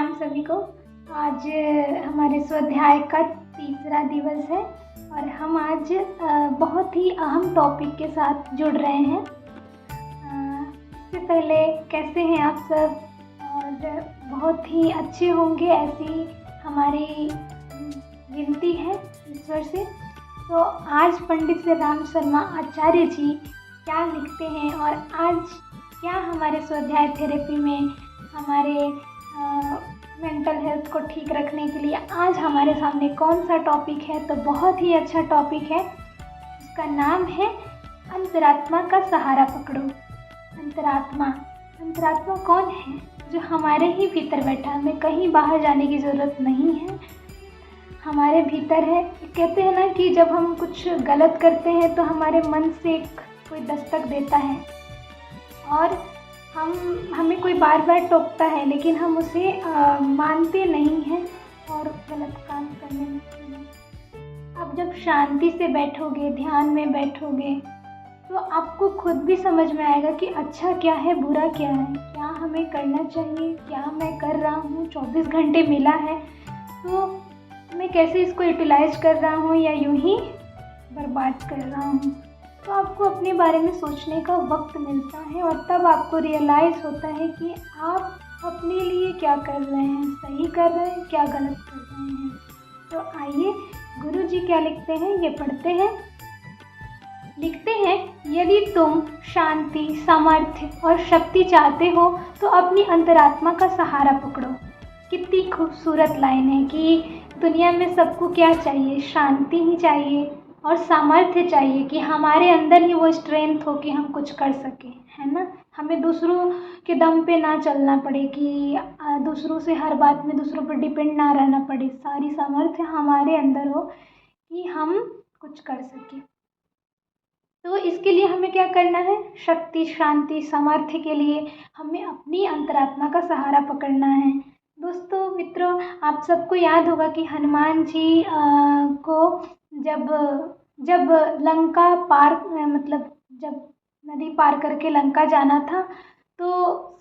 राम सभी को। आज हमारे स्वाध्याय का तीसरा दिवस है और हम आज बहुत ही अहम टॉपिक के साथ जुड़ रहे हैं। इससे पहले कैसे हैं आप सब? और बहुत ही अच्छे होंगे, ऐसी हमारी विनती है ईश्वर से। तो आज पंडित श्री राम शर्मा आचार्य जी क्या लिखते हैं और आज क्या हमारे स्वाध्याय थेरेपी में हमारे मेंटल हेल्थ को ठीक रखने के लिए आज हमारे सामने कौन सा टॉपिक है, तो बहुत ही अच्छा टॉपिक है। उसका नाम है अंतरात्मा का सहारा पकड़ो। अंतरात्मा कौन है? जो हमारे ही भीतर बैठा, हमें कहीं बाहर जाने की ज़रूरत नहीं है, हमारे भीतर है। कहते हैं ना कि जब हम कुछ गलत करते हैं तो हमारे मन से कोई दस्तक देता है और हमें कोई बार बार टोकता है, लेकिन हम उसे मानते नहीं हैं और गलत काम करने लगते हैं। अब जब शांति से बैठोगे, ध्यान में बैठोगे, तो आपको खुद भी समझ में आएगा कि अच्छा क्या है, बुरा क्या है, क्या हमें करना चाहिए, क्या मैं कर रहा हूँ। 24 घंटे मिला है तो मैं कैसे इसको यूटिलाइज कर रहा हूँ या यूं ही बर्बाद कर रहा हूँ। तो आपको अपने बारे में सोचने का वक्त मिलता है और तब आपको रियलाइज़ होता है कि आप अपने लिए क्या कर रहे हैं, सही कर रहे हैं, क्या गलत कर रहे हैं। तो आइए गुरु जी क्या लिखते हैं ये पढ़ते हैं। लिखते हैं, यदि तुम शांति, सामर्थ्य और शक्ति चाहते हो तो अपनी अंतरात्मा का सहारा पकड़ो। कितनी खूबसूरत लाइन है कि दुनिया में सबको क्या चाहिए? शांति ही चाहिए और सामर्थ्य चाहिए कि हमारे अंदर ही वो स्ट्रेंथ हो कि हम कुछ कर सकें, है ना। हमें दूसरों के दम पे ना चलना पड़े, कि दूसरों से हर बात में दूसरों पर डिपेंड ना रहना पड़े। सारी सामर्थ्य हमारे अंदर हो कि हम कुछ कर सकें। तो इसके लिए हमें क्या करना है? शक्ति, शांति, सामर्थ्य के लिए हमें अपनी अंतरात्मा का सहारा पकड़ना है। दोस्तों, मित्रों, आप सबको याद होगा कि हनुमान जी को जब लंका पार जब नदी पार करके लंका जाना था तो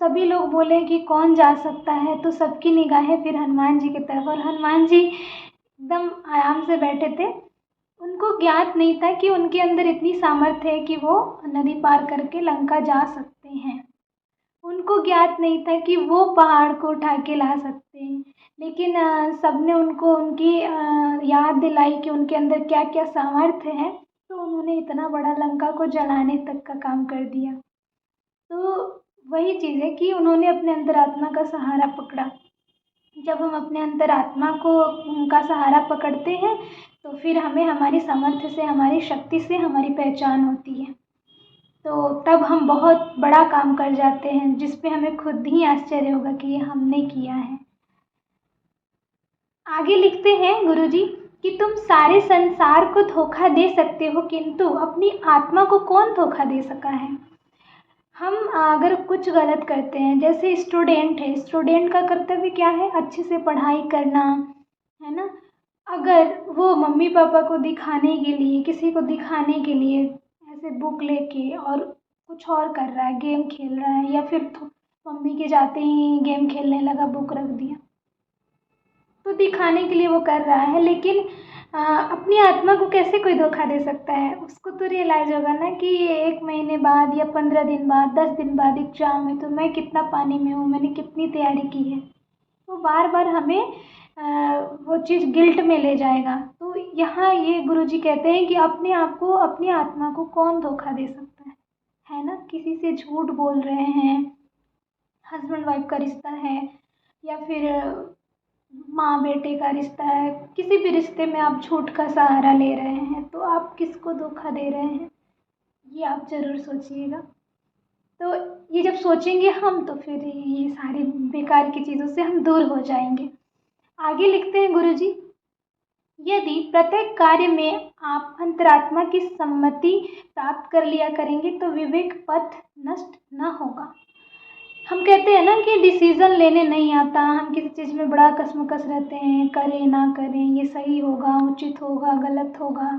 सभी लोग बोले कि कौन जा सकता है, तो सबकी निगाहें फिर हनुमान जी की तरफ, और हनुमान जी एकदम आराम से बैठे थे। उनको ज्ञात नहीं था कि उनके अंदर इतनी सामर्थ्य है कि वो नदी पार करके लंका जा सकते हैं। उनको ज्ञात नहीं था कि वो पहाड़ को उठा के ला सकते हैं, लेकिन सबने उनको उनकी याद दिलाई कि उनके अंदर क्या क्या सामर्थ्य है, तो उन्होंने इतना बड़ा लंका को जलाने तक का काम कर दिया। तो वही चीज़ है कि उन्होंने अपने अंतरात्मा का सहारा पकड़ा। जब हम अपने अंतरात्मा का सहारा पकड़ते हैं तो फिर हमें हमारी सामर्थ्य से, हमारी शक्ति से हमारी पहचान होती है। तो तब हम बहुत बड़ा काम कर जाते हैं, जिस पे हमें खुद ही आश्चर्य होगा कि ये हमने किया है। आगे लिखते हैं गुरुजी कि तुम सारे संसार को धोखा दे सकते हो, किंतु अपनी आत्मा को कौन धोखा दे सका है? हम अगर कुछ गलत करते हैं, जैसे स्टूडेंट है, स्टूडेंट का कर्तव्य क्या है? अच्छे से पढ़ाई करना, है ना। अगर वो मम्मी पापा को दिखाने के लिए, किसी को दिखाने के लिए ऐसे बुक लेके और कुछ और कर रहा है, गेम खेल रहा है, या फिर मम्मी के जाते ही गेम खेलने लगा, बुक रख दिया, तो दिखाने के लिए वो कर रहा है, लेकिन अपनी आत्मा को कैसे कोई धोखा दे सकता है? उसको तो रियलाइज़ होगा ना कि 1 महीने बाद या 15 दिन बाद, 10 दिन बाद एग्ज़ाम है, तो मैं कितना पानी में हूँ, मैंने कितनी तैयारी की है। तो बार बार हमें वो चीज़ गिल्ट में ले जाएगा। तो यहाँ ये गुरुजी कहते हैं कि अपने आप को, अपनी आत्मा को कौन धोखा दे सकता है ना। किसी से झूठ बोल रहे हैं, हस्बैंड वाइफ का रिश्ता है या फिर माँ बेटे का रिश्ता है, किसी भी रिश्ते में आप झूठ का सहारा ले रहे हैं, तो आप किसको धोखा दे रहे हैं, ये आप ज़रूर सोचिएगा। तो ये जब सोचेंगे हम, तो फिर ये सारी बेकार की चीज़ों से हम दूर हो जाएंगे। आगे लिखते हैं गुरुजी, यदि प्रत्येक कार्य में आप अंतरात्मा की सम्मति प्राप्त कर लिया करेंगे तो विवेक पथ नष्ट न होगा। हम कहते हैं ना कि डिसीज़न लेने नहीं आता, हम किसी चीज़ में बड़ा कसमकस रहते हैं, करें ना करें, ये सही होगा, उचित होगा, गलत होगा,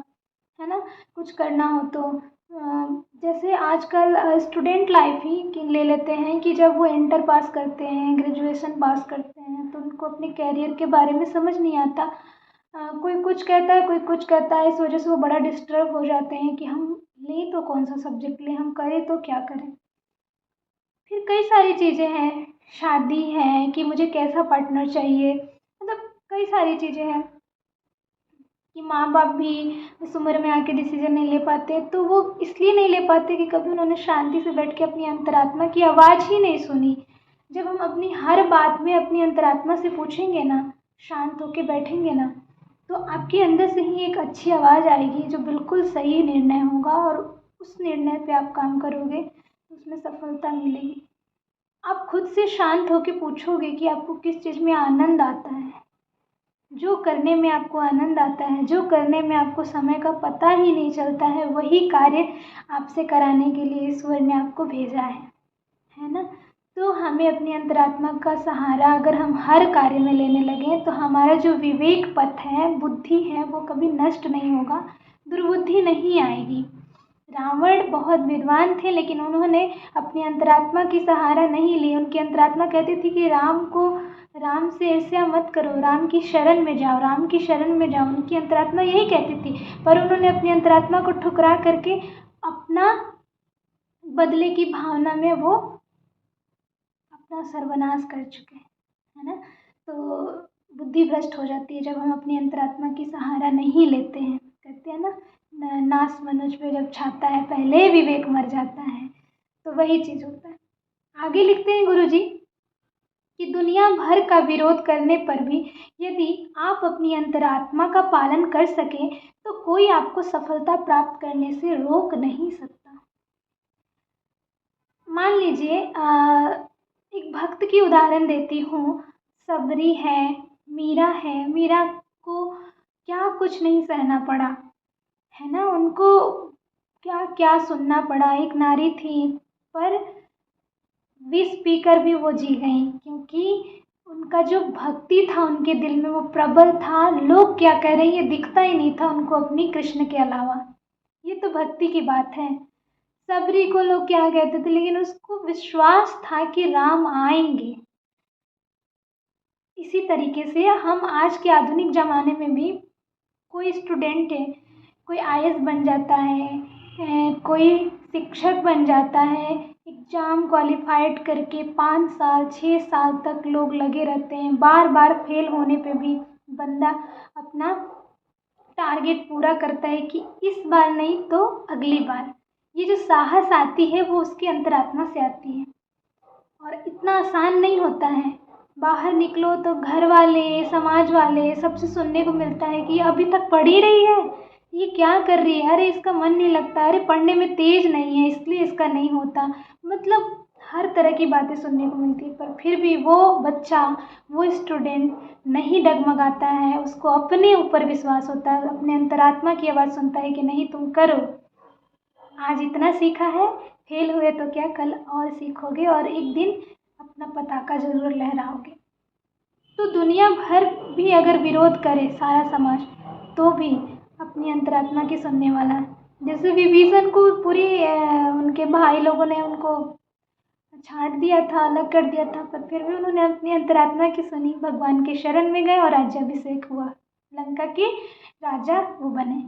है ना। कुछ करना हो तो जैसे आजकल स्टूडेंट लाइफ ही ले लेते हैं कि जब वो इंटर पास करते हैं, ग्रेजुएशन पास करते हैं, तो को अपने कैरियर के बारे में समझ नहीं आता। कोई कुछ कहता है, कोई कुछ कहता है, इस वजह से वो बड़ा डिस्टर्ब हो जाते हैं कि हम लें तो कौन सा सब्जेक्ट लें, हम करें तो क्या करें। फिर कई सारी चीज़ें हैं, शादी है कि मुझे कैसा पार्टनर चाहिए, मतलब कई सारी चीज़ें हैं कि माँ बाप भी इस उम्र में आके डिसीजन नहीं ले पाते। तो वो इसलिए नहीं ले पाते कि कभी उन्होंने शांति से बैठ के अपनी अंतरात्मा की आवाज़ ही नहीं सुनी। जब हम अपनी हर बात में अपनी अंतरात्मा से पूछेंगे ना, शांत होके बैठेंगे ना, तो आपके अंदर से ही एक अच्छी आवाज़ आएगी जो बिल्कुल सही निर्णय होगा, और उस निर्णय पे आप काम करोगे तो उसमें सफलता मिलेगी। आप खुद से शांत होके पूछोगे कि आपको किस चीज़ में आनंद आता है, जो करने में आपको आनंद आता है, जो करने में आपको समय का पता ही नहीं चलता है, वही कार्य आपसे कराने के लिए ईश्वर ने आपको भेजा है ना। तो हमें अपनी अंतरात्मा का सहारा अगर हम हर कार्य में लेने लगें तो हमारा जो विवेक पथ है, बुद्धि है, वो कभी नष्ट नहीं होगा, दुर्बुद्धि नहीं आएगी। रावण बहुत विद्वान थे, लेकिन उन्होंने अपनी अंतरात्मा की सहारा नहीं ली। उनकी अंतरात्मा कहती थी कि राम से ईर्ष्या मत करो, राम की शरण में जाओ, राम की शरण में जाओ। उनकी अंतरात्मा यही कहती थी, पर उन्होंने अपनी अंतरात्मा को ठुकरा करके अपना बदले की भावना में वो अपना सर्वनाश कर चुके हैं, है ना। तो बुद्धि भ्रष्ट हो जाती है जब हम अपनी अंतरात्मा की सहारा नहीं लेते हैं। कहते हैं ना, नास मनुज पे जब छाता है पहले विवेक मर जाता है। तो वही चीज़ होता है। आगे लिखते हैं गुरुजी कि दुनिया भर का विरोध करने पर भी यदि आप अपनी अंतरात्मा का पालन कर सकें तो कोई आपको सफलता प्राप्त करने से रोक नहीं सकता। मान लीजिए एक भक्त की उदाहरण देती हूँ। सबरी है, मीरा है। मीरा को क्या कुछ नहीं सहना पड़ा, है ना। उनको क्या क्या सुनना पड़ा। एक नारी थी, पर विष पीकर भी वो जी गई, क्योंकि उनका जो भक्ति था उनके दिल में वो प्रबल था। लोग क्या कह रहे हैं ये दिखता ही नहीं था उनको अपनी कृष्ण के अलावा। ये तो भक्ति की बात है। सबरी को लोग क्या कहते थे, लेकिन उसको विश्वास था कि राम आएंगे। इसी तरीके से हम आज के आधुनिक ज़माने में भी कोई स्टूडेंट है, कोई आईएएस बन जाता है, कोई शिक्षक बन जाता है, एग्ज़ाम क्वालिफाइड करके 5 साल 6 साल तक लोग लगे रहते हैं। बार बार फेल होने पे भी बंदा अपना टारगेट पूरा करता है कि इस बार नहीं तो अगली बार। ये जो साहस आती है वो उसकी अंतरात्मा से आती है, और इतना आसान नहीं होता है। बाहर निकलो तो घर वाले, समाज वाले सबसे सुनने को मिलता है कि अभी तक पढ़ ही रही है, ये क्या कर रही है, अरे इसका मन नहीं लगता, अरे पढ़ने में तेज नहीं है इसलिए इसका नहीं होता। मतलब हर तरह की बातें सुनने को मिलती है, पर फिर भी वो बच्चा, वो स्टूडेंट नहीं डगमगाता है। उसको अपने ऊपर विश्वास होता है, अपने अंतरात्मा की आवाज़ सुनता है कि नहीं तुम करो, आज इतना सीखा है, फेल हुए तो क्या, कल और सीखोगे और एक दिन अपना पताका जरूर लहराओगे। तो दुनिया भर भी अगर विरोध करे, सारा समाज, तो भी अपनी अंतरात्मा की सुनने वाला है। जैसे विभीषण को पूरी उनके भाई लोगों ने उनको छांट दिया था, अलग कर दिया था, पर फिर भी उन्होंने अपनी अंतरात्मा की सुनी, भगवान के शरण में गए और राज्याभिषेक हुआ, लंका के राजा वो बने।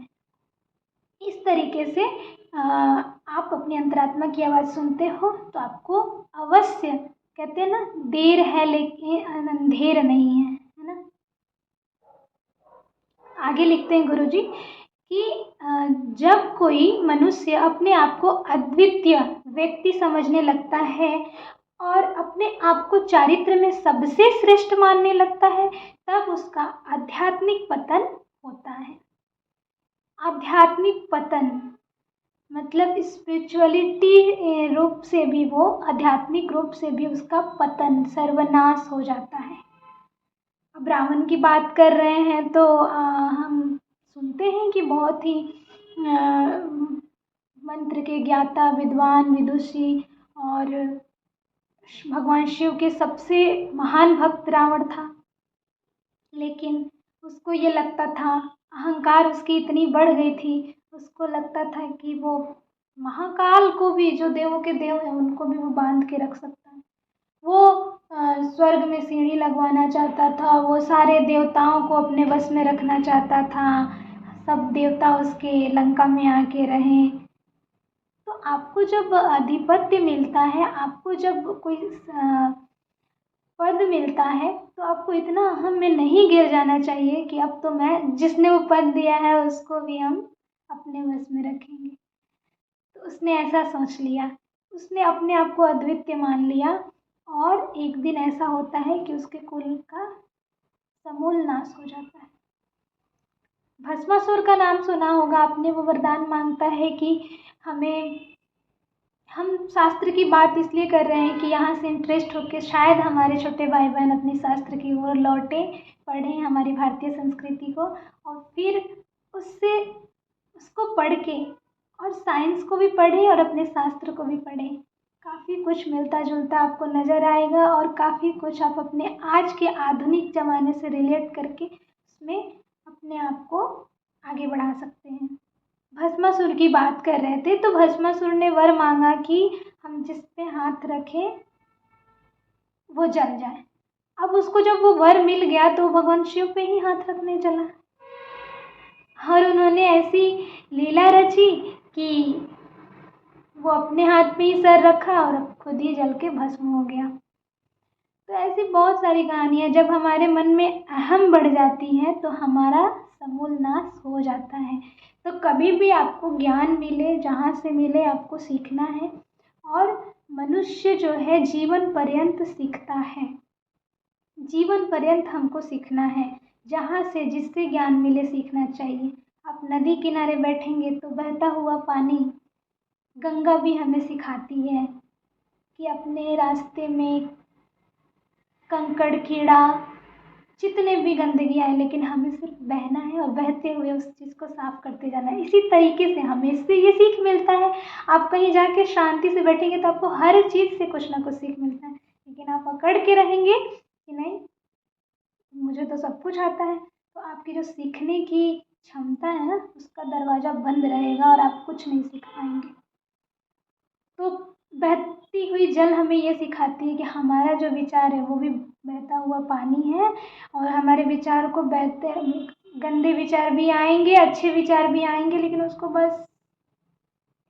इस तरीके से आप अपनी अंतरात्मा की आवाज़ सुनते हो तो आपको अवश्य, कहते हैं ना, देर है लेकिन अंधेर नहीं है ना। आगे लिखते हैं गुरुजी कि जब कोई मनुष्य अपने आप को अद्वितीय व्यक्ति समझने लगता है और अपने आप को चारित्र में सबसे श्रेष्ठ मानने लगता है, तब उसका आध्यात्मिक पतन होता है। आध्यात्मिक पतन मतलब स्पिरिचुअलिटी रूप से भी, वो आध्यात्मिक रूप से भी उसका पतन, सर्वनाश हो जाता है। अब रावण की बात कर रहे हैं तो हम सुनते हैं कि बहुत ही मंत्र के ज्ञाता, विद्वान, विदुषी और भगवान शिव के सबसे महान भक्त रावण था। लेकिन उसको ये लगता था, अहंकार उसकी इतनी बढ़ गई थी, उसको लगता था कि वो महाकाल को भी, जो देवों के देव हैं, उनको भी वो बांध के रख सकता है। वो स्वर्ग में सीढ़ी लगवाना चाहता था, वो सारे देवताओं को अपने बस में रखना चाहता था, सब देवता उसके लंका में आके रहें। तो आपको जब आधिपत्य मिलता है, आपको जब कोई पद मिलता है, तो आपको इतना अहम में नहीं गिर जाना चाहिए कि अब तो मैं, जिसने वो पद दिया है उसको भी हम अपने वश में रखेंगे। तो उसने ऐसा सोच लिया, उसने अपने आप को अद्वितीय मान लिया, और एक दिन ऐसा होता है कि उसके कुल का समूल नाश हो जाता है। भस्मासुर का नाम सुना होगा आपने। वो वरदान मांगता है कि हमें, हम शास्त्र की बात इसलिए कर रहे हैं कि यहाँ से इंटरेस्ट होकर शायद हमारे छोटे भाई बहन अपने शास्त्र की ओर लौटे, पढ़ें हमारी भारतीय संस्कृति को, और फिर उससे उसको पढ़ के और साइंस को भी पढ़ें और अपने शास्त्र को भी पढ़ें। काफ़ी कुछ मिलता जुलता आपको नज़र आएगा, और काफ़ी कुछ आप अपने आज के आधुनिक ज़माने से रिलेट करके उसमें अपने आप को आगे बढ़ा सकते हैं। भस्मासुर की बात कर रहे थे, तो भस्मासुर ने वर मांगा कि हम जिस पे हाथ रखें वो जल जाए। अब उसको जब वो वर मिल गया तो भगवान शिव पे ही हाथ रखने चला, और उन्होंने ऐसी लीला रची कि वो अपने हाथ पे ही सर रखा और खुद ही जल के भस्म हो गया। तो ऐसी बहुत सारी कहानियाँ, जब हमारे मन में अहम बढ़ जाती हैं तो हमारा समूल नाश हो जाता है। तो कभी भी आपको ज्ञान मिले, जहाँ से मिले, आपको सीखना है। और मनुष्य जो है जीवन पर्यंत सीखता है, जीवन पर्यंत हमको सीखना है। जहाँ से जिससे ज्ञान मिले सीखना चाहिए। आप नदी किनारे बैठेंगे तो बहता हुआ पानी, गंगा भी हमें सिखाती है कि अपने रास्ते में कंकड़ कीड़ा जितने भी गंदगी आए, लेकिन हमें सिर्फ बहना है और बहते हुए उस चीज़ को साफ करते जाना है। इसी तरीके से हमें इससे ये सीख मिलता है। आप कहीं जाके शांति से बैठेंगे तो आपको हर चीज़ से कुछ ना कुछ सीख मिलता है, लेकिन आप अकड़ के रहेंगे कि नहीं मुझे तो सब कुछ आता है, तो आपकी जो सीखने की क्षमता है ना, उसका दरवाज़ा बंद रहेगा और आप कुछ नहीं सीख पाएंगे। तो बहती हुई जल हमें ये सिखाती है कि हमारा जो विचार है वो भी बहता हुआ पानी है, और हमारे विचार को बहते, गंदे विचार भी आएंगे, अच्छे विचार भी आएंगे, लेकिन उसको बस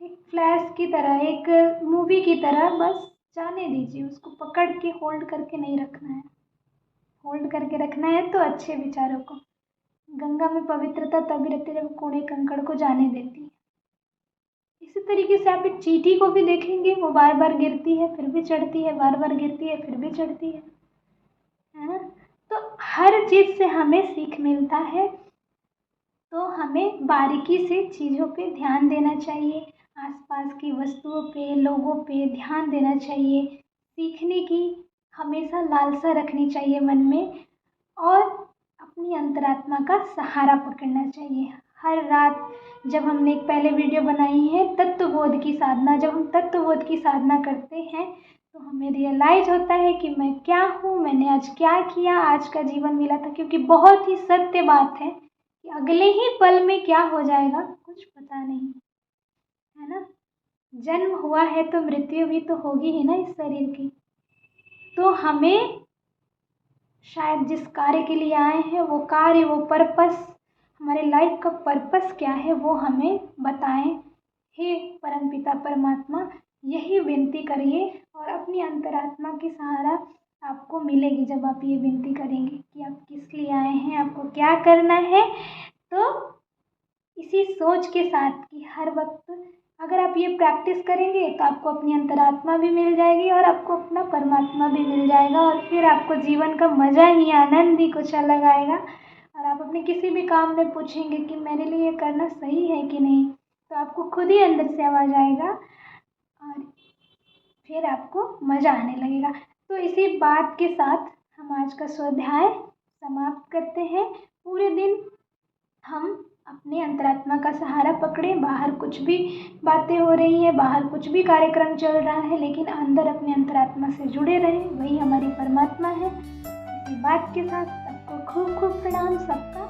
एक फ्लैश की तरह, एक मूवी की तरह बस जाने दीजिए। उसको पकड़ के होल्ड करके नहीं रखना है। होल्ड करके रखना है तो अच्छे विचारों को। गंगा में पवित्रता तभी रहती है जब कूड़े कंकड़ को जाने देती है। इसी तरीके से आप एक चींटी को भी देखेंगे, वो बार बार गिरती है फिर भी चढ़ती है, बार बार गिरती है फिर भी चढ़ती है ना। तो हर चीज़ से हमें सीख मिलता है, तो हमें बारीकी से चीज़ों पे ध्यान देना चाहिए, आसपास की वस्तुओं पे, लोगों पे ध्यान देना चाहिए। सीखने की हमेशा लालसा रखनी चाहिए मन में, और अपनी अंतरात्मा का सहारा पकड़ना चाहिए। हर रात, जब हमने एक पहले वीडियो बनाई है तत्वबोध की साधना, जब हम तत्वबोध की साधना करते हैं तो हमें रियलाइज होता है कि मैं क्या हूँ, मैंने आज क्या किया, आज का जीवन मिला था। क्योंकि बहुत ही सत्य बात है कि अगले ही पल में क्या हो जाएगा कुछ पता नहीं है ना। जन्म हुआ है तो मृत्यु भी तो होगी ही ना इस शरीर की। तो हमें शायद जिस कार्य के लिए आए हैं वो कार्य, वो पर्पस, हमारे लाइफ का पर्पस क्या है वो हमें बताएं। हे परमपिता परमात्मा, यही विनती करिए, और अपनी अंतरात्मा की सहारा आपको मिलेगी जब आप ये विनती करेंगे कि आप किस लिए आए हैं, आपको क्या करना है। तो इसी सोच के साथ कि हर वक्त अगर आप ये प्रैक्टिस करेंगे तो आपको अपनी अंतरात्मा भी मिल जाएगी और आपको अपना परमात्मा भी मिल जाएगा, और फिर आपको जीवन का मज़ा ही, आनंद ही कुछ अलग आएगा। और आप अपने किसी भी काम में पूछेंगे कि मेरे लिए ये करना सही है कि नहीं, तो आपको खुद ही अंदर से आवाज़ आएगा और फिर आपको मज़ा आने लगेगा। तो इसी बात के साथ हम आज का स्वाध्याय समाप्त करते हैं। पूरे दिन हम अपने अंतरात्मा का सहारा पकड़ें। बाहर कुछ भी बातें हो रही हैं, बाहर कुछ भी कार्यक्रम चल रहा है, लेकिन अंदर अपने अंतरात्मा से जुड़े रहें, वही हमारी परमात्मा है। इसी बात के साथ सबको खूब खूब प्रणाम। सबका